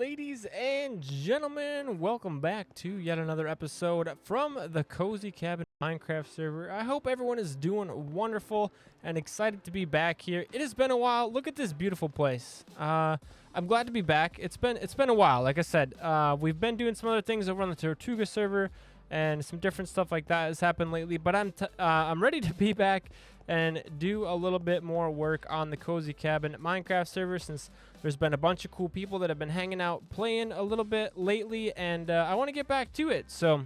ladies and gentlemen, welcome back to yet another episode from the Cozy Cabin Minecraft server. I hope everyone is doing wonderful and excited to be back here. It has been a while. Look at this beautiful place. I'm glad to be back. It's been a while. Like I said, we've been doing some other things over on the Tortuga server, and some different stuff like that has happened lately. But I'm ready to be back and do a little bit more work on the Cozy Cabin Minecraft server, since there's been a bunch of cool people that have been hanging out playing a little bit lately, and I want to get back to it. So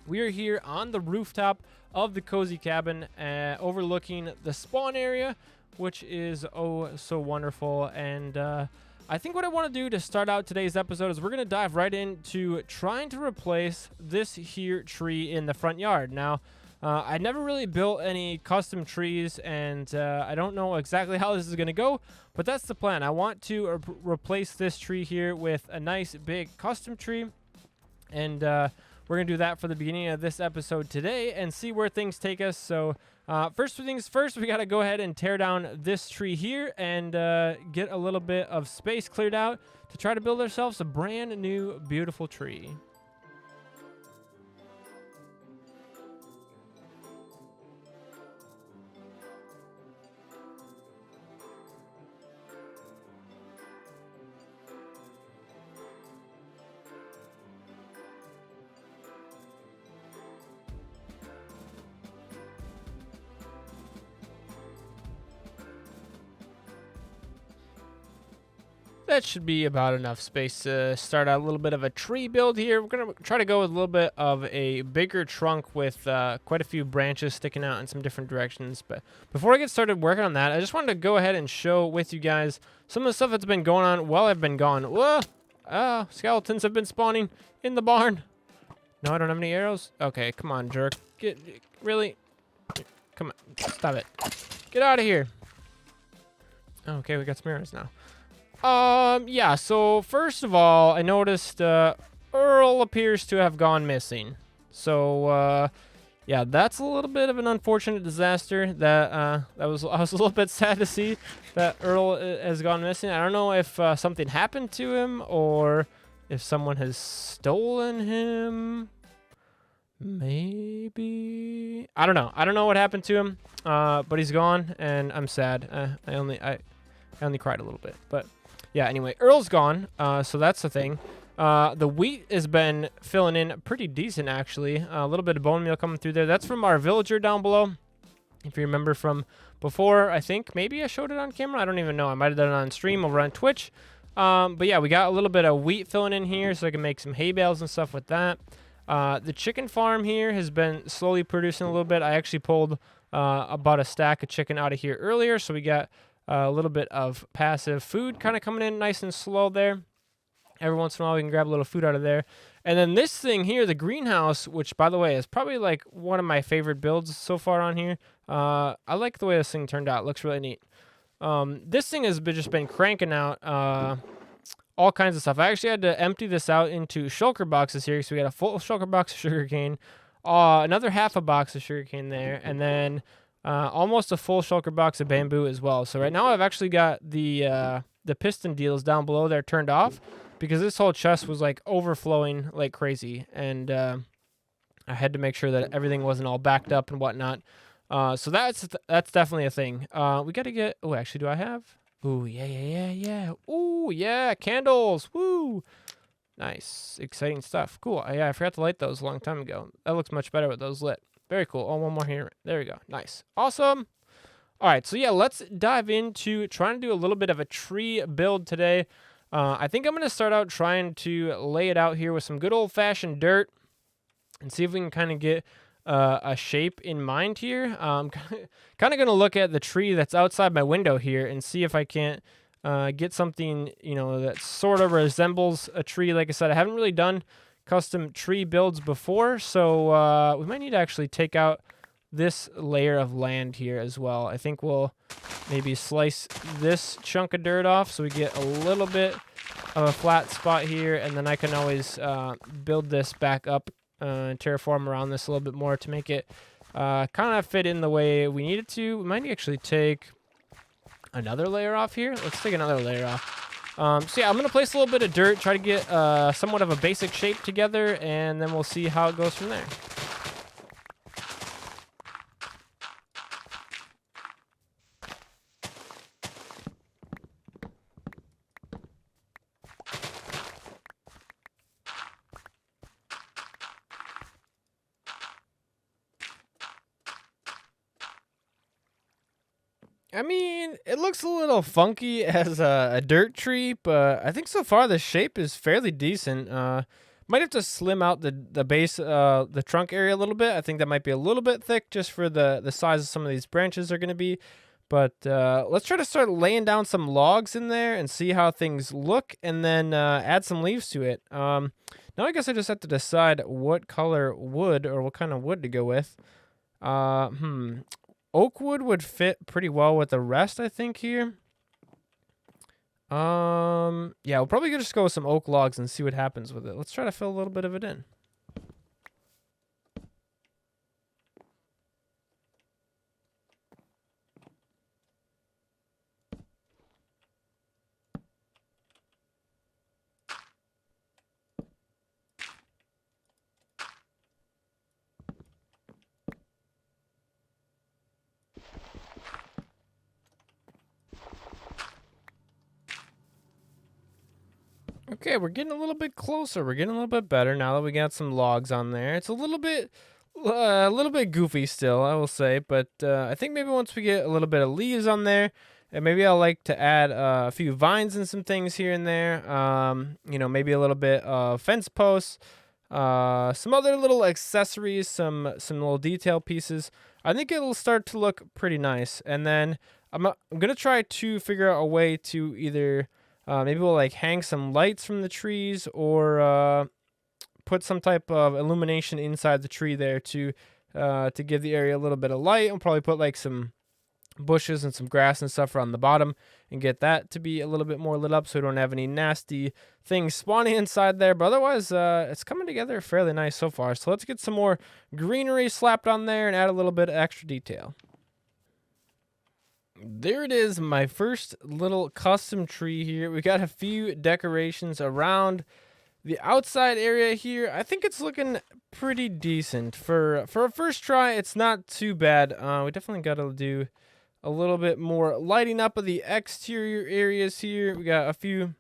we are here on the rooftop of the Cozy Cabin, overlooking the spawn area, which is oh so wonderful. And I think what I want to do to start out today's episode is we're going to dive right into trying to replace this here tree in the front yard. Now, I never really built any custom trees, and I don't know exactly how this is going to go, but that's the plan. I want to replace this tree here with a nice big custom tree, and we're going to do that for the beginning of this episode today and see where things take us. So first things first, we got to go ahead and tear down this tree here and get a little bit of space cleared out to try to build ourselves a brand new beautiful tree. That should be about enough space to start out a little bit of a tree build here. We're going to try to go with a little bit of a bigger trunk with quite a few branches sticking out in some different directions. But before I get started working on that, I just wanted to go ahead and show with you guys some of the stuff that's been going on while I've been gone. Whoa! Skeletons have been spawning in the barn. No, I don't have any arrows. Okay, come on, jerk. Really? Come on, stop it. Get out of here. Okay, we got some arrows now. Yeah, so first of all, I noticed, Earl appears to have gone missing. So, yeah, that's a little bit of an unfortunate disaster that, I was a little bit sad to see that Earl has gone missing. I don't know if, something happened to him or if someone has stolen him. Maybe. I don't know. I don't know what happened to him, but he's gone, and I'm sad. I only cried a little bit, but yeah, anyway, Earl's gone, so that's the thing. The wheat has been filling in pretty decent, actually. A little bit of bone meal coming through there. That's from our villager down below. If you remember from before, I think maybe I showed it on camera. I don't even know. I might have done it on stream over on Twitch. But yeah, we got a little bit of wheat filling in here, so I can make some hay bales and stuff with that. The chicken farm here has been slowly producing a little bit. I actually pulled about a stack of chicken out of here earlier, so we got a little bit of passive food kind of coming in nice and slow there. Every once in a while, we can grab a little food out of there. And then this thing here, the greenhouse, which, by the way, is probably like one of my favorite builds so far on here. I like the way this thing turned out. It looks really neat. This thing has just been cranking out all kinds of stuff. I actually had to empty this out into shulker boxes here. So we got a full shulker box of sugarcane, another half a box of sugarcane there, and then almost a full shulker box of bamboo as well. So right now I've actually got the piston deals down below there turned off because this whole chest was like overflowing like crazy, and I had to make sure that everything wasn't all backed up and whatnot. So that's definitely a thing. We got to get. Oh, actually, do I have? Ooh, yeah. Ooh, yeah, candles. Woo. Nice, exciting stuff. Cool. Yeah, I forgot to light those a long time ago. That looks much better with those lit. Very cool. Oh, one more here. There we go. Nice. Awesome. All right. So, yeah, let's dive into trying to do a little bit of a tree build today. I think I'm going to start out trying to lay it out here with some good old-fashioned dirt and see if we can kind of get a shape in mind here. I'm kind of going to look at the tree that's outside my window here and see if I can't get something, you know, that sort of resembles a tree. Like I said, I haven't really done custom tree builds before, so we might need to actually take out this layer of land here as well. I think we'll maybe slice this chunk of dirt off so we get a little bit of a flat spot here, and then I can always build this back up and terraform around this a little bit more to make it kind of fit in the way we need it to. We might actually take another layer off here. Let's take another layer off. So yeah, I'm gonna place a little bit of dirt, try to get somewhat of a basic shape together, and then we'll see how it goes from there. I mean, it looks a little funky as a dirt tree, but I think so far the shape is fairly decent. Might have to slim out the base, the trunk area a little bit. I think that might be a little bit thick just for the size of some of these branches are going to be. But let's try to start laying down some logs in there and see how things look, and then add some leaves to it. Now I guess I just have to decide what color wood or what kind of wood to go with. Oak wood would fit pretty well with the rest, I think, here. Yeah, we'll probably just go with some oak logs and see what happens with it. Let's try to fill a little bit of it in. Okay, we're getting a little bit closer. We're getting a little bit better now that we got some logs on there. It's a little bit goofy still, I will say, but I think maybe once we get a little bit of leaves on there, and maybe I'll like to add a few vines and some things here and there. You know, maybe a little bit of fence posts, some other little accessories, some little detail pieces. I think it'll start to look pretty nice. And then I'm gonna try to figure out a way to either maybe we'll like hang some lights from the trees, or put some type of illumination inside the tree there to give the area a little bit of light. We'll probably put like some bushes and some grass and stuff around the bottom and get that to be a little bit more lit up so we don't have any nasty things spawning inside there. But otherwise, it's coming together fairly nice so far. So let's get some more greenery slapped on there and add a little bit of extra detail. There it is, my first little custom tree here. We got a few decorations around the outside area here. I think it's looking pretty decent for a first try. It's not too bad. We definitely got to do a little bit more lighting up of the exterior areas here. We got a few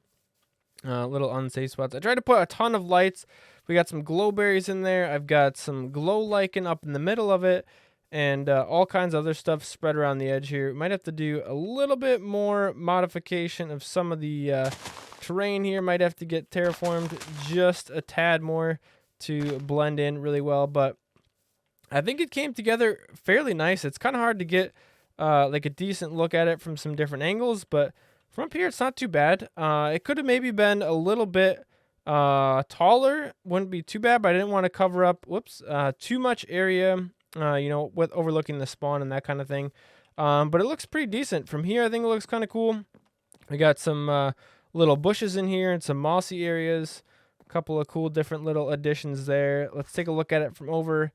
little unsafe spots. I tried to put a ton of lights. We got some glow berries in there. I've got some glow lichen up in the middle of it, and all kinds of other stuff spread around the edge here. Might have to do a little bit more modification of some of the terrain here. Might have to get terraformed just a tad more to blend in really well, but I think it came together fairly nice. It's kind of hard to get like a decent look at it from some different angles, but from up here it's not too bad. It could have maybe been a little bit taller, wouldn't be too bad, but I didn't want to cover up too much area, you know, with overlooking the spawn and that kind of thing. But it looks pretty decent from here. I think it looks kind of cool. We got some little bushes in here and some mossy areas, a couple of cool different little additions there. Let's take a look at it from over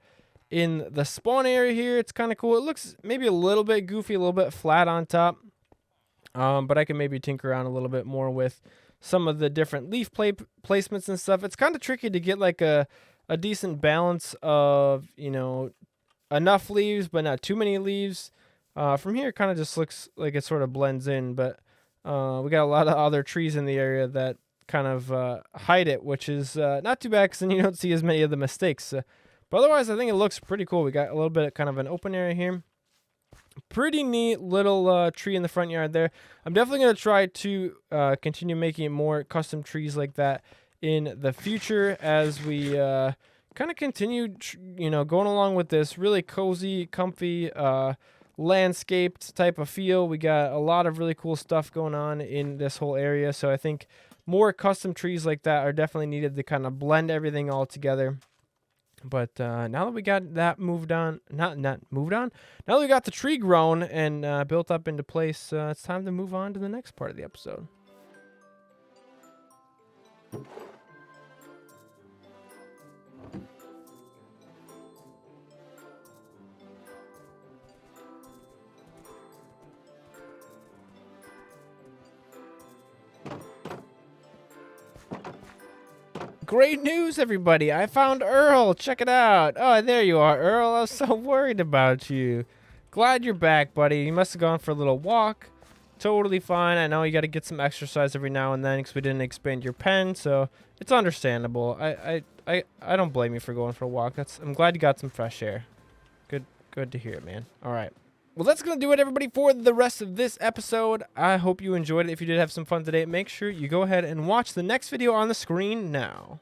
in the spawn area here. It's kind of cool. It looks maybe a little bit goofy, a little bit flat on top, but I can maybe tinker around a little bit more with some of the different leaf placements and stuff. It's kind of tricky to get like a decent balance of, you know, enough leaves but not too many leaves. From here it kind of just looks like it sort of blends in, but we got a lot of other trees in the area that kind of hide it, which is not too bad because then you don't see as many of the mistakes. But otherwise, I think it looks pretty cool. We got a little bit of kind of an open area here. Pretty neat little tree in the front yard there. I'm definitely going to try to continue making more custom trees like that in the future as we kind of continue, you know, going along with this really cozy, comfy, landscaped type of feel. We got a lot of really cool stuff going on in this whole area. So I think more custom trees like that are definitely needed to kind of blend everything all together. But now that we got that moved on, not moved on, now that we got the tree grown and built up into place, it's time to move on to the next part of the episode. great news, everybody. I found Earl. Check it out. Oh, there you are, Earl. I was so worried about you. Glad you're back, buddy. You must have gone for a little walk. Totally fine. I know you got to get some exercise every now and then because we didn't expand your pen, so it's understandable. I don't blame you for going for a walk. I'm glad you got some fresh air. Good to hear it, man. All right. Well, that's going to do it, everybody, for the rest of this episode. I hope you enjoyed it. If you did have some fun today, make sure you go ahead and watch the next video on the screen now.